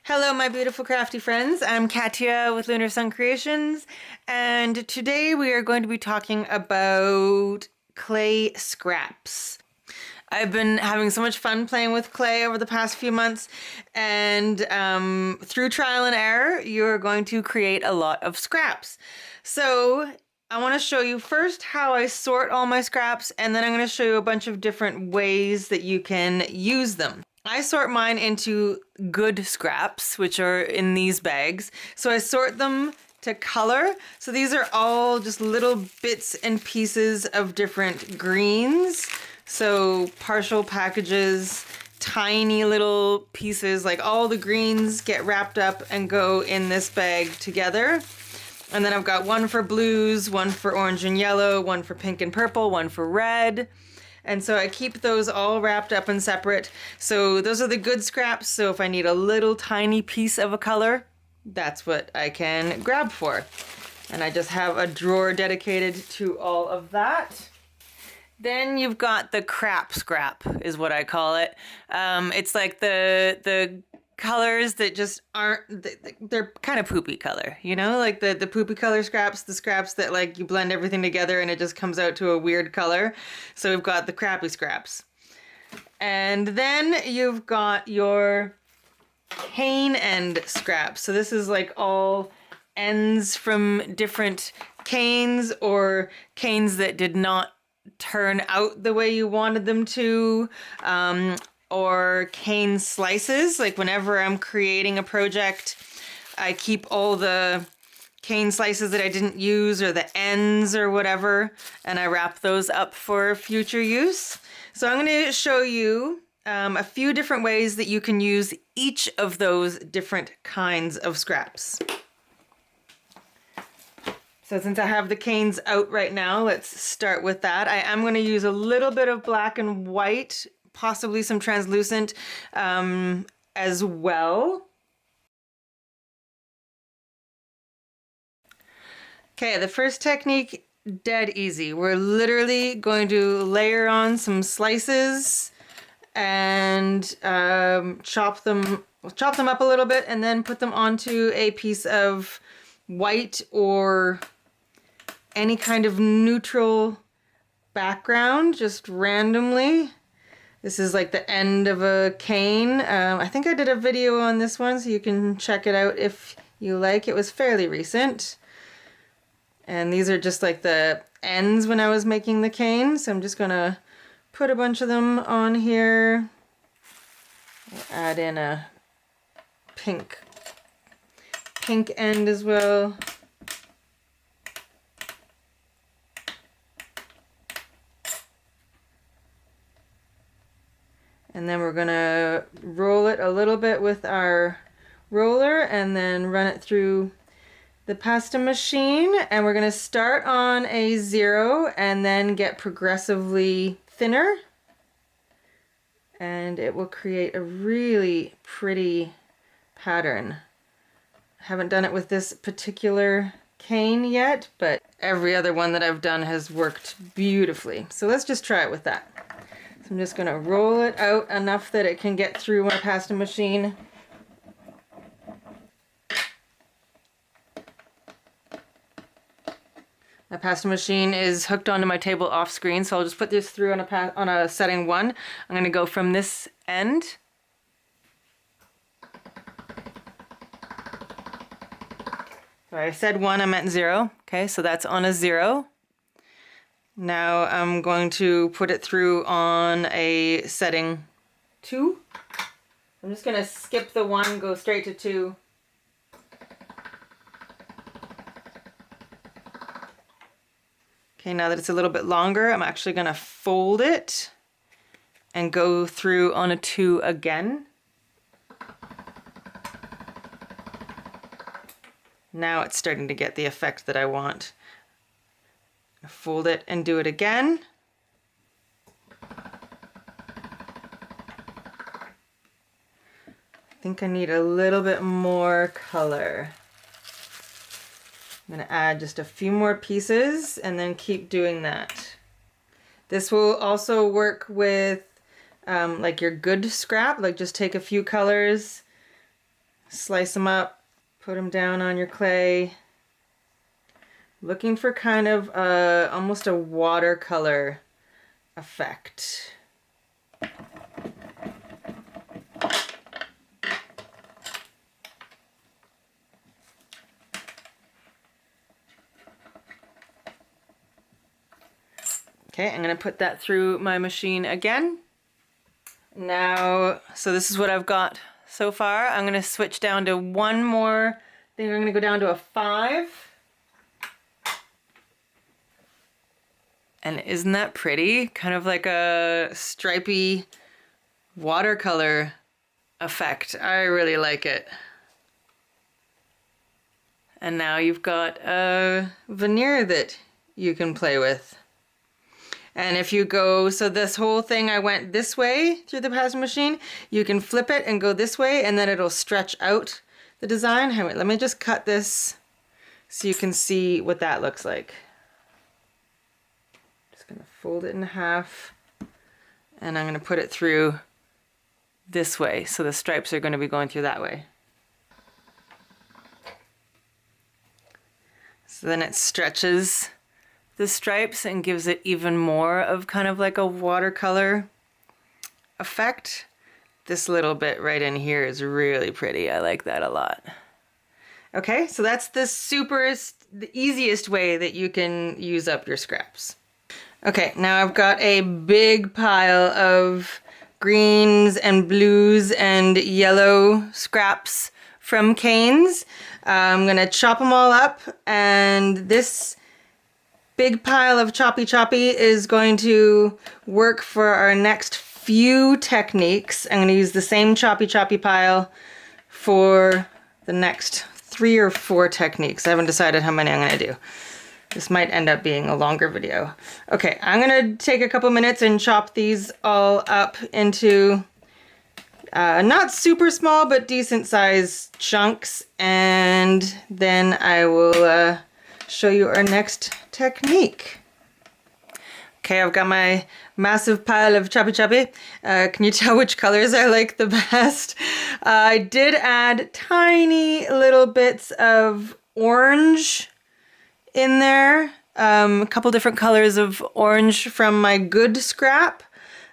Hello, my beautiful crafty friends. I'm Katya with Lunar Sun Creations, and today we are going to be talking about clay scraps. I've been having so much fun playing with clay over the past few months, and through trial and error, you're going to create a lot of scraps. So I want to show you first how I sort all my scraps, and then I'm going to show you a bunch of different ways that you can use them. I sort mine into good scraps, which are in these bags. So I sort them to color. So these are all just little bits and pieces of different greens. So partial packages, tiny little pieces, like all the greens get wrapped up and go in this bag together. And then I've got one for blues, one for orange and yellow, one for pink and purple, one for red. And so I keep those all wrapped up and separate. So those are the good scraps. So if I need a little tiny piece of a color, that's what I can grab for. And I just have a drawer dedicated to all of that. Then you've got the crap scrap is what I call it. It's like the colors that just aren't, they're kind of poopy color, you know, like the poopy color scraps, the scraps that like you blend everything together and it just comes out to a weird color. So we've got the crappy scraps. And then you've got your cane end scraps. So this is like all ends from different canes or canes that did not turn out the way you wanted them to. Or cane slices. Like whenever I'm creating a project, I keep all the cane slices that I didn't use or the ends or whatever, and I wrap those up for future use. So I'm going to show you a few different ways that you can use each of those different kinds of scraps. So since I have the canes out right now, let's start with that. I am going to use a little bit of black and white, possibly some translucent as well. Okay, the first technique, dead easy. We're literally going to layer on some slices and chop them up a little bit and then put them onto a piece of white or any kind of neutral background, just randomly. This is like the end of a cane. I think I did a video on this one, so you can check it out if you like. It was fairly recent. And these are just like the ends when I was making the cane. So I'm just gonna put a bunch of them on here. We'll add in a pink end as well. And then we're gonna roll it a little bit with our roller and then run it through the pasta machine. And we're gonna start on a 0 and then get progressively thinner. And it will create a really pretty pattern. I haven't done it with this particular cane yet, but every other one that I've done has worked beautifully. So let's just try it with that. I'm just going to roll it out enough that it can get through my pasta machine. My pasta machine is hooked onto my table off screen, so I'll just put this through on a setting 1. I'm going to go from this end. So I said 1, I meant 0. Okay, so that's on a 0. Now I'm going to put it through on a setting 2. I'm just going to skip the 1, go straight to 2. Okay, now that it's a little bit longer, I'm actually going to fold it and go through on a 2 again. Now it's starting to get the effect that I want. Fold it and do it again. I think I need a little bit more color. I'm going to add just a few more pieces and then keep doing that. This will also work with like your good scrap, like just take a few colors, Slice them up, put them down on your clay. Looking for kind of almost a watercolor effect. Okay, I'm going to put that through my machine again. Now, so this is what I've got so far. I'm going to switch down to one more. I think I'm going to go down to a 5. And isn't that pretty? Kind of like a stripy watercolor effect. I really like it. And now you've got a veneer that you can play with. And if you go, so this whole thing I went this way through the plasma machine, you can flip it and go this way and then it'll stretch out the design. Wait, let me just cut this so you can see what that looks like. Just gonna fold it in half and I'm gonna put it through this way. So the stripes are gonna be going through that way. So then it stretches the stripes and gives it even more of kind of like a watercolor effect. This little bit right in here is really pretty. I like that a lot. Okay, so that's the easiest way that you can use up your scraps. Okay, now I've got a big pile of greens and blues and yellow scraps from canes. I'm gonna chop them all up, and this big pile of choppy is going to work for our next few techniques. I'm going to use the same choppy pile for the next 3 or 4 techniques. I haven't decided how many I'm going to do. This might end up being a longer video. Okay, I'm going to take a couple minutes and chop these all up into not super small but decent sized chunks, and then I will show you our next technique. Okay, I've got my massive pile of choppy. Can you tell which colors I like the best? I did add tiny little bits of orange in there. A couple different colors of orange from my good scrap.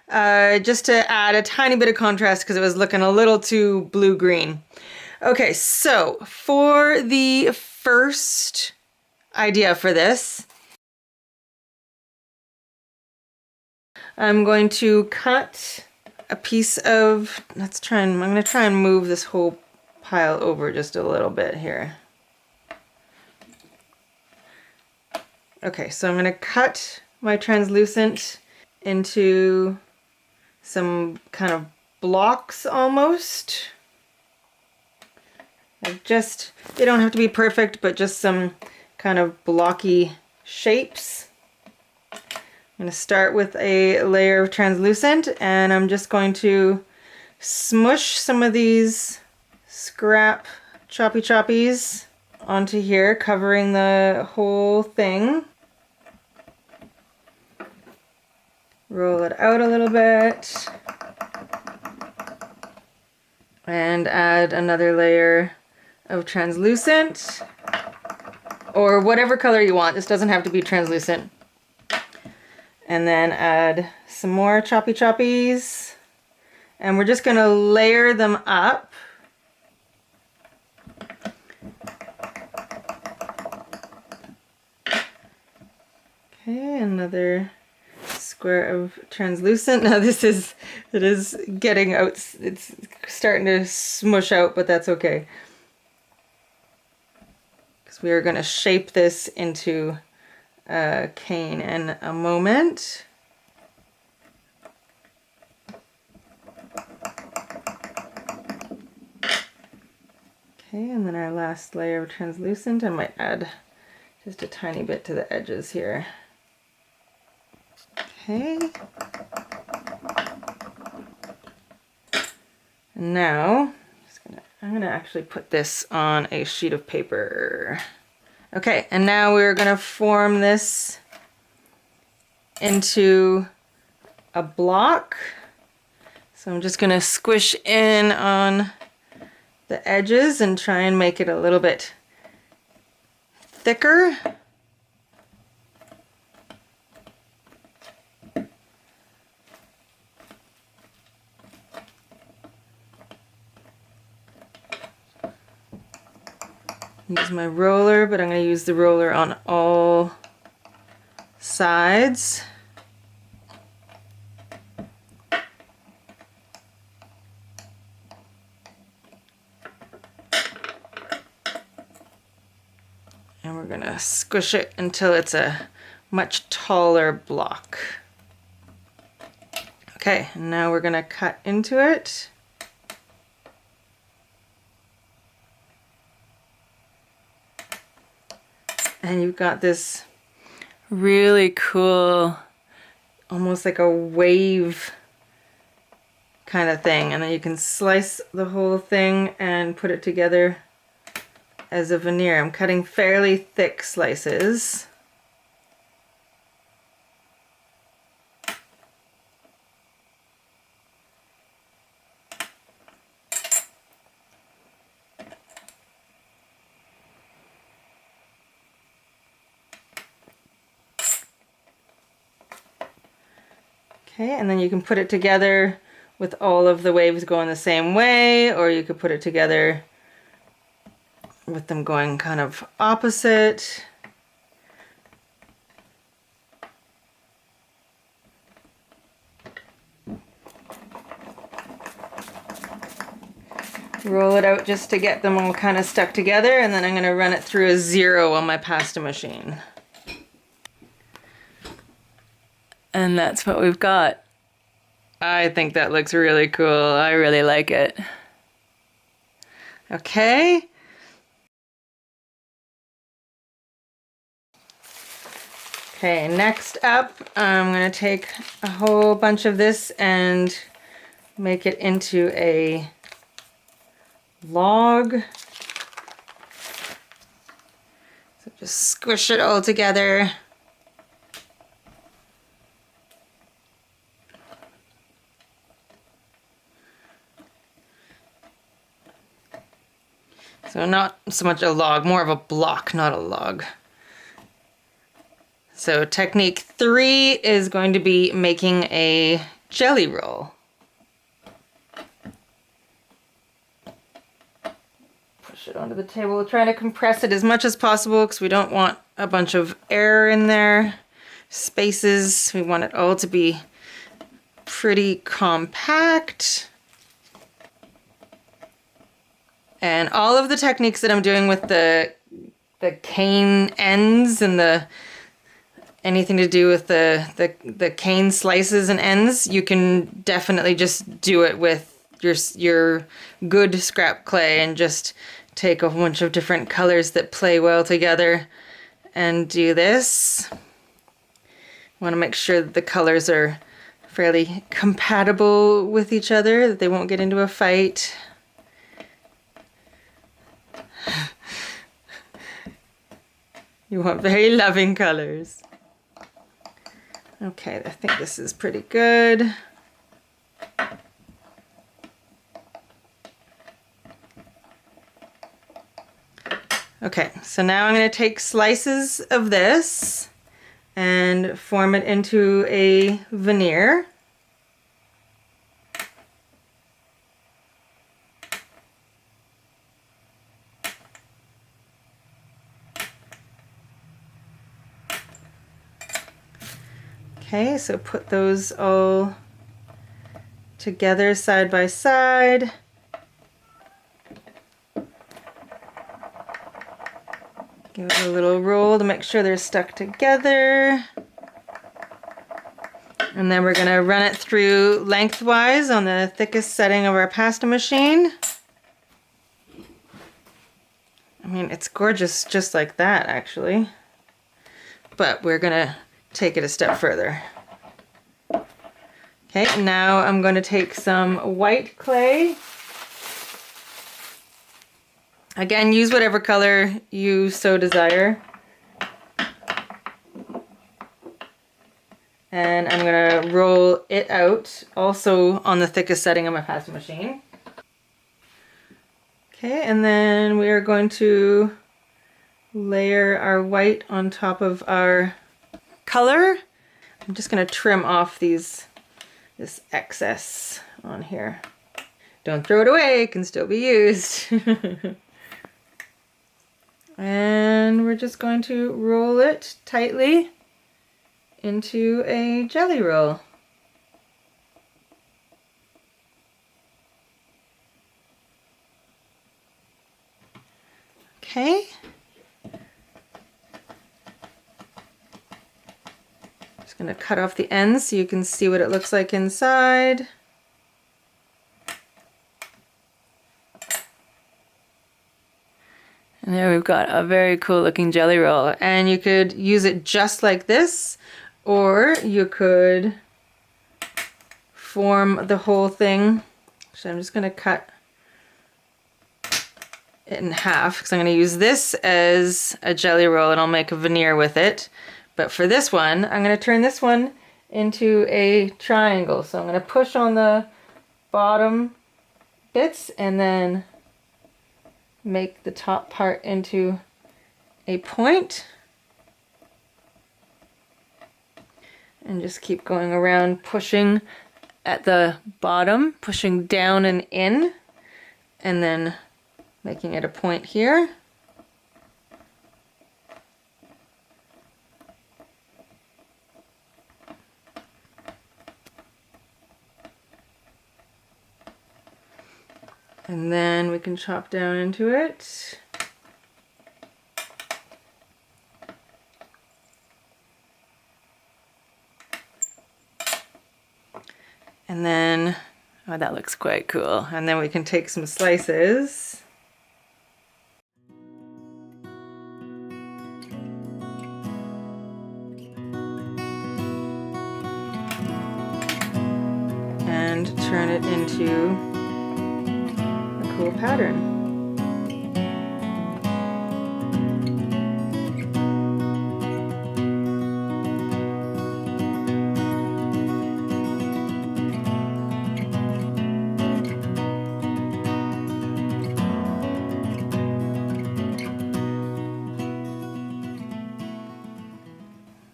Just to add a tiny bit of contrast because it was looking a little too blue-green. Okay, so for the first idea for this, I'm going to cut a piece of, I'm going to try and move this whole pile over just a little bit here. Okay, so I'm going to cut my translucent into some kind of blocks almost. They don't have to be perfect, but just some kind of blocky shapes. I'm going to start with a layer of translucent, and I'm just going to smush some of these scrap choppies onto here, covering the whole thing. Roll it out a little bit and add another layer of translucent, or whatever color you want. This doesn't have to be translucent. And then add some more choppies, and we're just going to layer them up. Okay, another square of translucent. Now it is getting out, it's starting to smush out, but that's okay, because we are going to shape this into a cane in a moment. Okay, and then our last layer of translucent, I might add just a tiny bit to the edges here. Okay. Now, I'm gonna actually put this on a sheet of paper. Okay, and now we're gonna form this into a block. So I'm just gonna squish in on the edges and try and make it a little bit thicker. Use my roller, but I'm going to use the roller on all sides. And we're going to squish it until it's a much taller block. Okay, and now we're going to cut into it. And you've got this really cool, almost like a wave kind of thing. And then you can slice the whole thing and put it together as a veneer. I'm cutting fairly thick slices. Okay, and then you can put it together with all of the waves going the same way, or you could put it together with them going kind of opposite. Roll it out just to get them all kind of stuck together, and then I'm going to run it through a 0 on my pasta machine. And that's what we've got. I think that looks really cool. I really like it. Okay. Okay, next up, I'm going to take a whole bunch of this and make it into a log. So just squish it all together. So not so much a log, more of a block, not a log. So technique 3 is going to be making a jelly roll. Push it onto the table. We're trying to compress it as much as possible because we don't want a bunch of air in there, spaces. We want it all to be pretty compact. And all of the techniques that I'm doing with the cane ends and anything to do with the cane slices and ends, you can definitely just do it with your good scrap clay and just take a bunch of different colors that play well together and do this. Want to make sure that the colors are fairly compatible with each other, that they won't get into a fight. You want very loving colors. Okay, I think this is pretty good. Okay, so now I'm going to take slices of this and form it into a veneer. Okay, so put those all together side by side. Give it a little roll to make sure they're stuck together. And then we're going to run it through lengthwise on the thickest setting of our pasta machine. I mean, it's gorgeous just like that, actually. But we're going to take it a step further. Okay, now I'm going to take some white clay. Again, use whatever color you so desire. And I'm going to roll it out, also on the thickest setting of my pasta machine. Okay, and then we are going to layer our white on top of our color. I'm just going to trim off this excess on here. Don't throw it away, it can still be used. And we're just going to roll it tightly into a jelly roll. Okay. Just going to cut off the ends so you can see what it looks like inside. And there we've got a very cool looking jelly roll, and you could use it just like this, or you could form the whole thing. So I'm just going to cut it in half because I'm going to use this as a jelly roll and I'll make a veneer with it. But for this one, I'm going to turn this one into a triangle. So I'm going to push on the bottom bits and then make the top part into a point, and just keep going around pushing at the bottom, pushing down and in, and then making it a point here. And then we can chop down into it. And then, oh, that looks quite cool. And then we can take some slices. And turn it into cool pattern.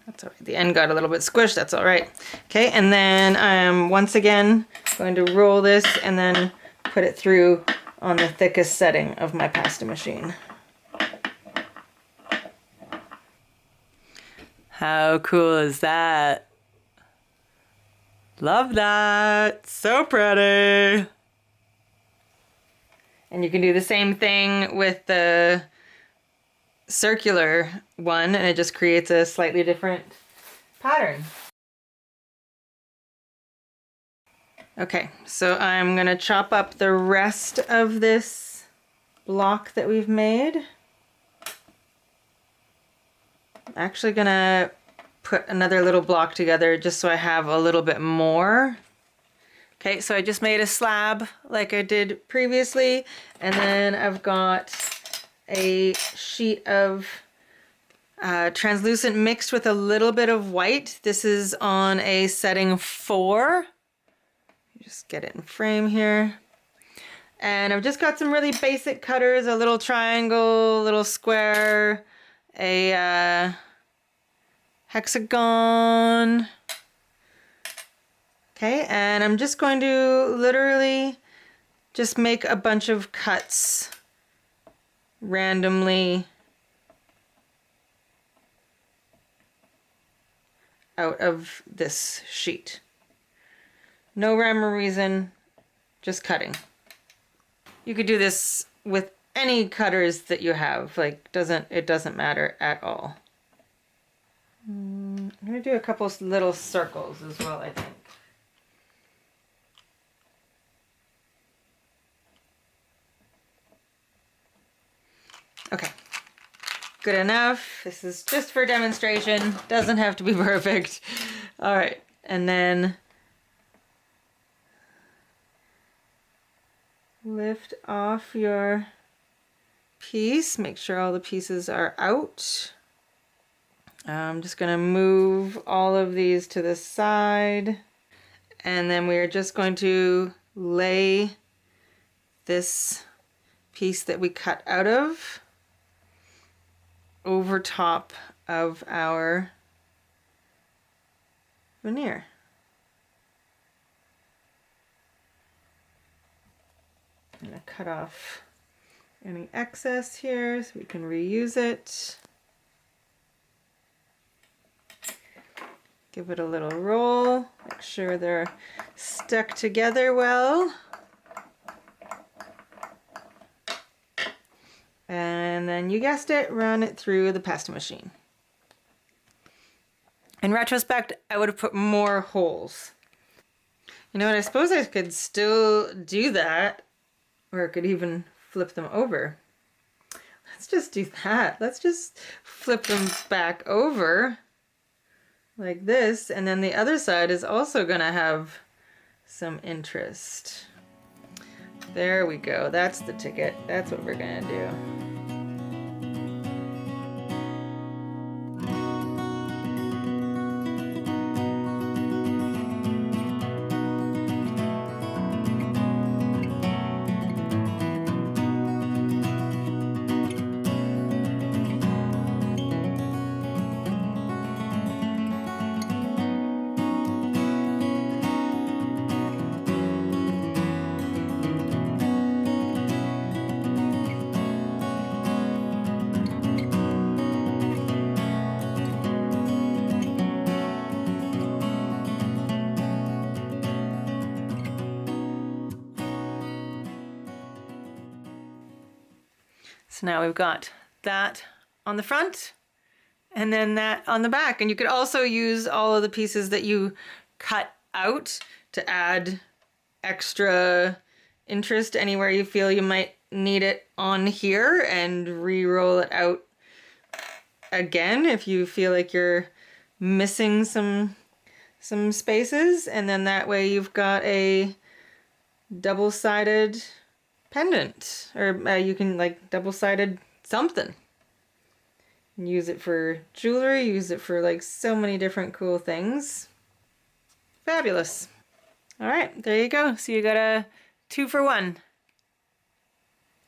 That's all right. The end got a little bit squished, that's all right. Okay, and then I'm once again going to roll this and then put it through on the thickest setting of my pasta machine. How cool is that? Love that. So pretty. And you can do the same thing with the circular one, and it just creates a slightly different pattern. Okay, so I'm gonna chop up the rest of this block that we've made. I'm actually gonna put another little block together just so I have a little bit more. Okay, so I just made a slab like I did previously, and then I've got a sheet of translucent mixed with a little bit of white. This is on a setting 4. Just get it in frame here. And I've just got some really basic cutters, a little triangle, a little square, a hexagon. Okay, and I'm just going to literally just make a bunch of cuts randomly out of this sheet. No rhyme or reason, just cutting. You could do this with any cutters that you have, like it doesn't matter at all. I'm gonna do a couple little circles as well, I think. Okay, good enough. This is just for demonstration, doesn't have to be perfect. All right, and then lift off your piece, make sure all the pieces are out. I'm just going to move all of these to the side, and then we are just going to lay this piece that we cut out of over top of our veneer. I'm going to cut off any excess here so we can reuse it. Give it a little roll, make sure they're stuck together well. And then you guessed it, run it through the pasta machine. In retrospect, I would have put more holes. You know what, I suppose I could still do that, or I could even flip them over. Let's just do that. Let's just flip them back over like this, and then the other side is also gonna have some interest. There we go, that's the ticket. That's what we're gonna do. So now we've got that on the front and then that on the back. And you could also use all of the pieces that you cut out to add extra interest anywhere you feel you might need it on here, and re-roll it out again if you feel like you're missing some spaces. And then that way you've got a double-sided pendant, or you can like double-sided something. Use it for jewelry, use it for like so many different cool things. Fabulous. All right, there you go. So you got a 2-for-1.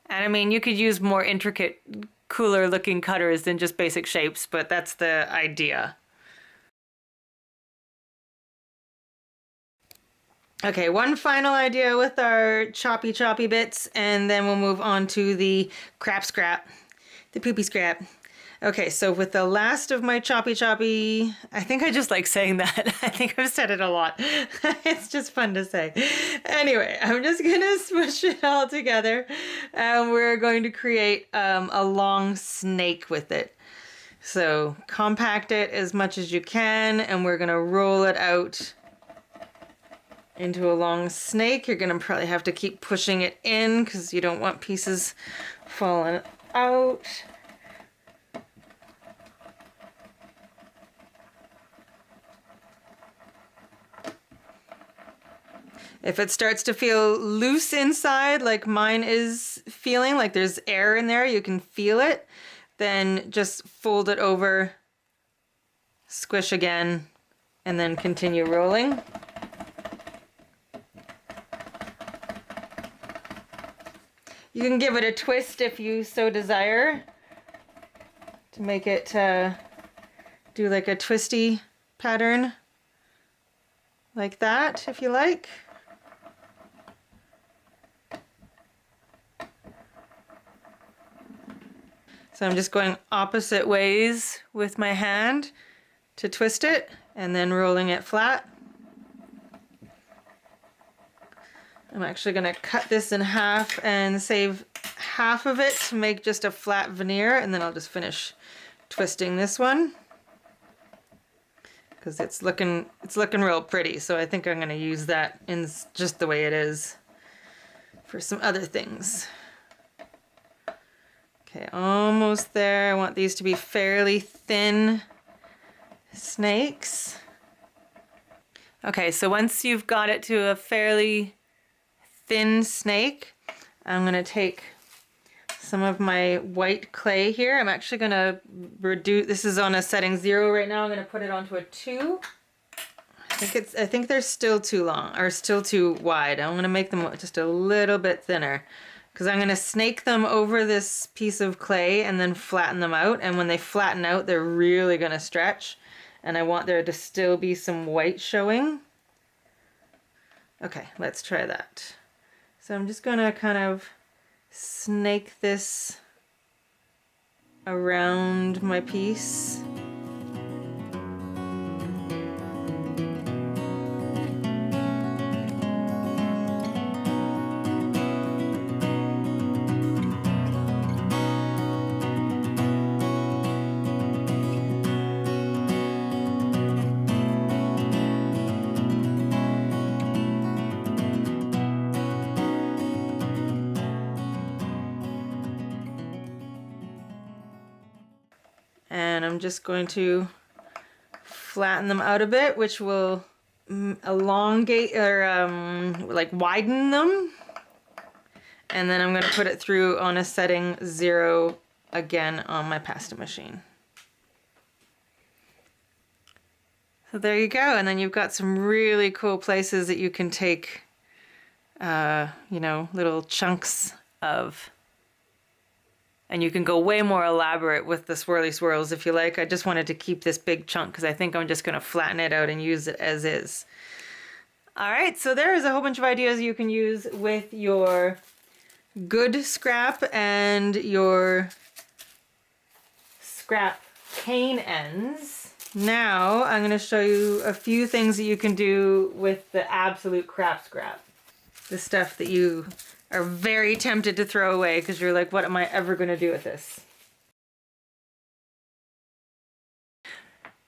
And I mean, you could use more intricate, cooler looking cutters than just basic shapes, but that's the idea. Okay, one final idea with our choppy bits, and then we'll move on to the crap scrap, the poopy scrap. Okay, so with the last of my choppy, I think I just like saying that. I think I've said it a lot. It's just fun to say. Anyway, I'm just gonna smush it all together, and we're going to create a long snake with it. So compact it as much as you can, and we're gonna roll it out into a long snake. You're gonna probably have to keep pushing it in because you don't want pieces falling out. If it starts to feel loose inside, like mine is feeling, like there's air in there, you can feel it, then just fold it over, squish again, and then continue rolling. You can give it a twist if you so desire to make it do like a twisty pattern like that if you like. So I'm just going opposite ways with my hand to twist it and then rolling it flat. I'm actually going to cut this in half and save half of it to make just a flat veneer, and then I'll just finish twisting this one because it's looking real pretty. So I think I'm going to use that in just the way it is for some other things. Okay, almost there. I want these to be fairly thin snakes. Okay, so once you've got it to a fairly thin snake, I'm going to take some of my white clay here. I'm actually going to reduce, this is on a setting 0 right now. I'm going to put it onto a 2. I think they're still too long, or still too wide. I'm going to make them just a little bit thinner. because I'm going to snake them over this piece of clay and then flatten them out. And when they flatten out, they're really going to stretch. And I want there to still be some white showing. Okay, let's try that. So I'm just going to kind of snake this around my piece. And I'm just going to flatten them out a bit, which will elongate or like widen them. And then I'm going to put it through on a setting 0 again on my pasta machine. So there you go. And then you've got some really cool places that you can take, you know, little chunks of. And you can go way more elaborate with the swirly swirls if you like. I just wanted to keep this big chunk because I think I'm just going to flatten it out and use it as is. All right, so there's a whole bunch of ideas you can use with your good scrap and your scrap cane ends. Now I'm going to show you a few things that you can do with the absolute crap scrap. The stuff that you are very tempted to throw away because you're like, what am I ever going to do with this?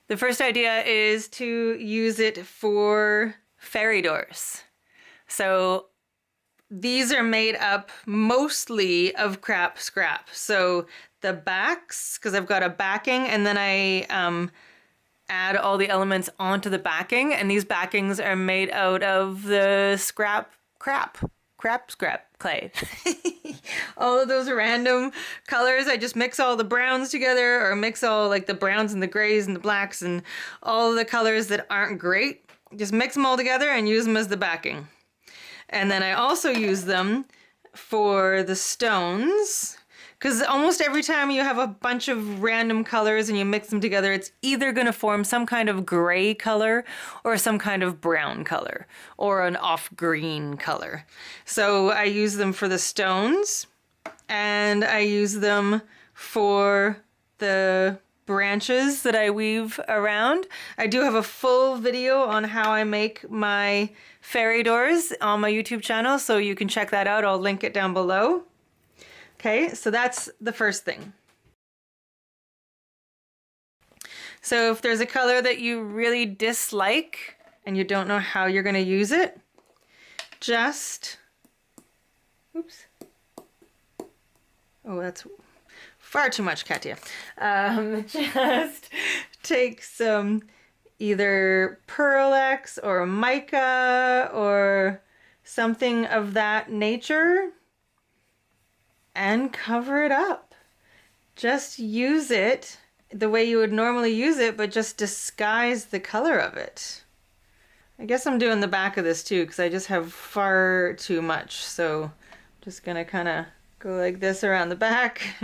The first idea is to use it for fairy doors. So these are made up mostly of crap scrap. So the backs, because I've got a backing, and then I add all the elements onto the backing, and these backings are made out of the scrap clay. All of those random colors, I just mix all the browns together, or mix all like the browns and the grays and the blacks and all of the colors that aren't great. Just mix them all together and use them as the backing. And then I also use them for the stones, because almost every time you have a bunch of random colors and you mix them together, it's either going to form some kind of gray color or some kind of brown color or an off green color. So I use them for the stones, and I use them for the branches that I weave around. I do have a full video on how I make my fairy doors on my YouTube channel, so you can check that out. I'll link it down below. Okay, so that's the first thing. So if there's a color that you really dislike and you don't know how you're going to use it, just, oops. Oh, that's far too much, Katya. Just take some either Pearl-Ex or mica or something of that nature and cover it up. Just use it the way you would normally use it, but just disguise the color of it. I guess I'm doing the back of this too, because I just have far too much. So I'm just gonna kind of go like this around the back.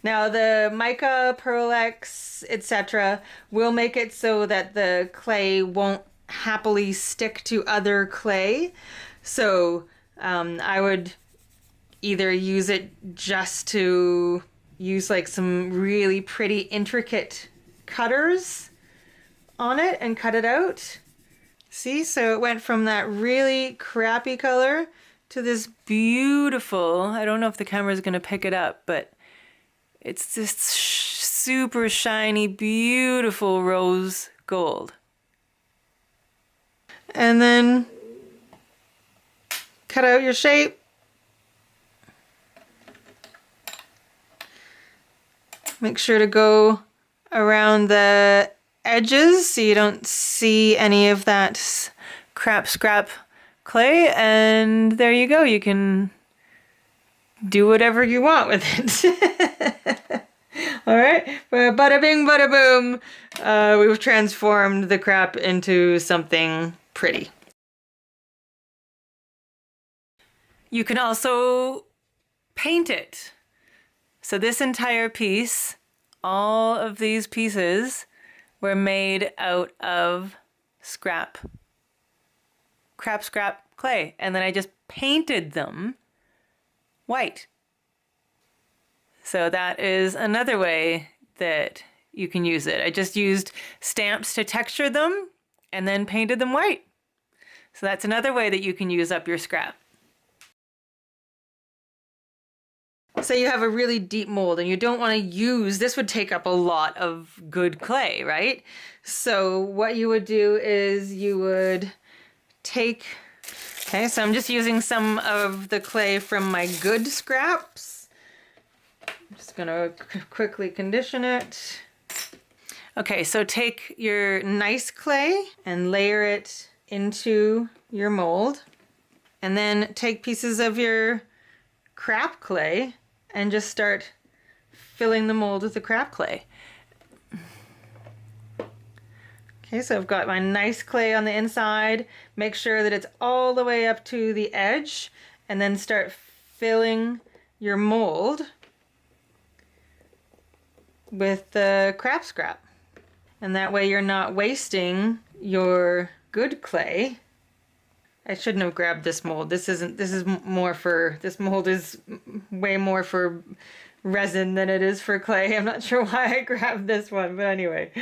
Now the mica, Pearl-Ex, etc. will make it so that the clay won't happily stick to other clay. So I would either use it just to use like some really pretty intricate cutters on it and cut it out. See, so it went from that really crappy color to this beautiful, I don't know if the camera is going to pick it up, but it's this super shiny, beautiful rose gold. And then cut out your shape. Make sure to go around the edges so you don't see any of that crap scrap clay, and there you go. You can do whatever you want with it. All right, bada bing, bada boom. We've transformed the crap into something pretty. You can also paint it. So this entire piece, all of these pieces were made out of scrap clay. And then I just painted them white. So that is another way that you can use it. I just used stamps to texture them and then painted them white. So that's another way that you can use up your scrap. Say you have a really deep mold and you don't want to use, this would take up a lot of good clay, right? So what you would do is you would take, okay, so I'm just using some of the clay from my good scraps. I'm just gonna quickly condition it. Okay, so take your nice clay and layer it into your mold, and then take pieces of your crap clay and just start filling the mold with the crap clay. Okay, so I've got my nice clay on the inside. Make sure that it's all the way up to the edge, and then start filling your mold with the crap scrap. And that way you're not wasting your good clay. I shouldn't have grabbed this mold. This is more for, this mold is way more for resin than it is for clay. I'm not sure why I grabbed this one, but anyway.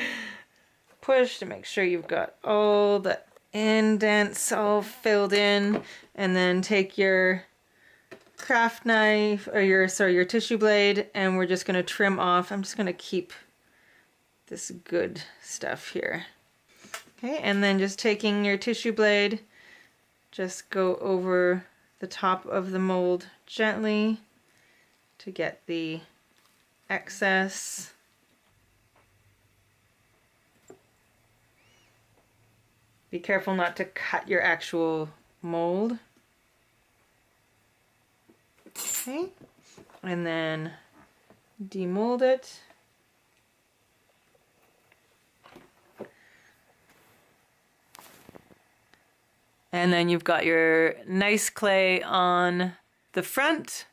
Push to make sure you've got all the indents all filled in, and then take your craft knife, or your tissue blade, and we're just gonna trim off. I'm just gonna keep this good stuff here. Okay, and then just taking your tissue blade, just go over the top of the mold gently to get the excess. Be careful not to cut your actual mold. Okay, and then demold it. And then you've got your nice clay on the front.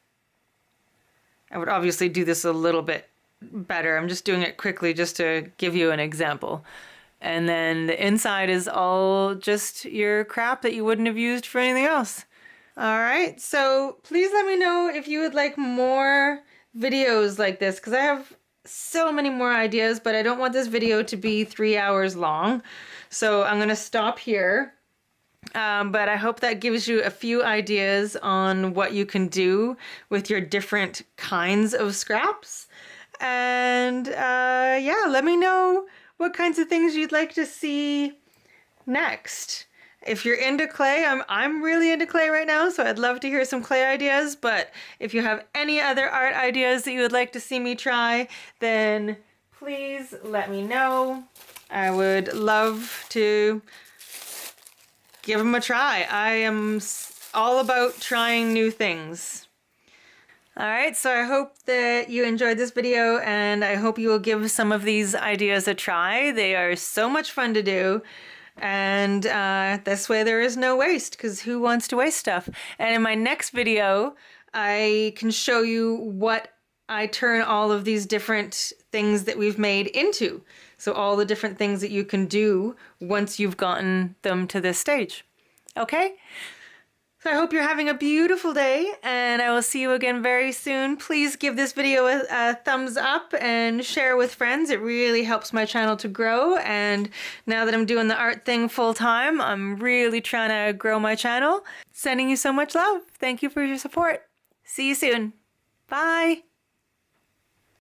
I would obviously do this a little bit better. I'm just doing it quickly just to give you an example. And then the inside is all just your crap that you wouldn't have used for anything else. All right, so please let me know if you would like more videos like this, because I have so many more ideas, but I don't want this video to be 3 hours long. So I'm gonna stop here. But I hope that gives you a few ideas on what you can do with your different kinds of scraps. And yeah, let me know what kinds of things you'd like to see next. If you're into clay, I'm really into clay right now, so I'd love to hear some clay ideas. But if you have any other art ideas that you would like to see me try, then please let me know. I would love to give them a try. I am all about trying new things. All right, so I hope that you enjoyed this video, and I hope you will give some of these ideas a try. They are so much fun to do, and this way there is no waste, because who wants to waste stuff? And in my next video, I can show you what I turn all of these different things that we've made into. So all the different things that you can do once you've gotten them to this stage. Okay? So I hope you're having a beautiful day, and I will see you again very soon. Please give this video a thumbs up and share with friends. It really helps my channel to grow, and now that I'm doing the art thing full time, I'm really trying to grow my channel. Sending you so much love. Thank you for your support. See you soon. Bye.